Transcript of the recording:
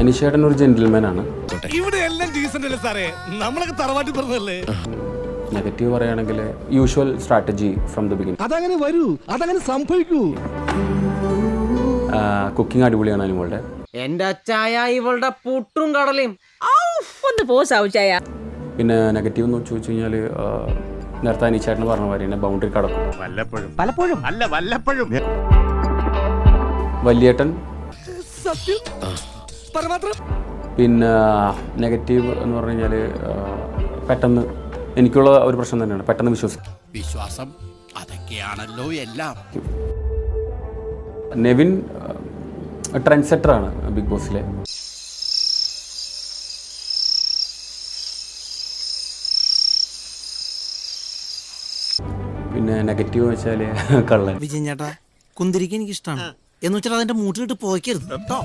അനീഷേട്ടൻ ഒരു ജെന്റിൽമാൻ ആണ്. ഇവിടെ എല്ലാം ഡീസന്റ് അല്ലേ സാറേ, നമ്മളൊക്കെ തറവാട്ടി പറഞ്ഞല്ലേ. നെഗറ്റീവ് പറയുകയാണെങ്കിൽ usual strategy from the beginning. അതങ്ങനെ വരൂ, അതങ്ങനെ സംഭവിക്കൂ. കുക്കിംഗ് അടിപൊളിയാണ് അനുമോളുടെ. എന്റെ അച്ചായ ഇവളുടെ പുട്ടും കടലയും ഒന്ന് പോ സാവുച്ചായ. പിന്നെ നെഗറ്റീവ് എന്ന് ചോദിച്ചു കഴിഞ്ഞാൽ നേരത്തെ അനീഷേട്ടൻ പറഞ്ഞ മാതിരി തന്നെ ബൗണ്ടറി കടക്കും. പലപ്പോഴും അല്ല വല്ലപ്പോഴും. വലിയേട്ടൻ. സത്യം പരമാത്രം. പിന്നെ നെഗറ്റീവ് എന്ന് പറഞ്ഞു കഴിഞ്ഞാൽ പെട്ടെന്ന് എനിക്കുള്ള ഒരു പ്രശ്നം തന്നെയാണ്, പെട്ടെന്ന് വിശ്വാസം അതൊക്കെയാണല്ലോ എല്ലാം. നെവിൻ ട്രെൻഡ് സെറ്ററാണ് ബിഗ് ബോസിലെ. പിന്നെ നെഗറ്റീവ് വെച്ചാൽ കള്ളൻ. വിജയൻ ചേട്ടാ, കുന്തിരിക്ക് എനിക്ക് ഇഷ്ടമാണ് എന്ന് വെച്ചാൽ അതിന്റെ മൂട്ടിലിട്ട് പോയിക്കരുത് കേട്ടോ.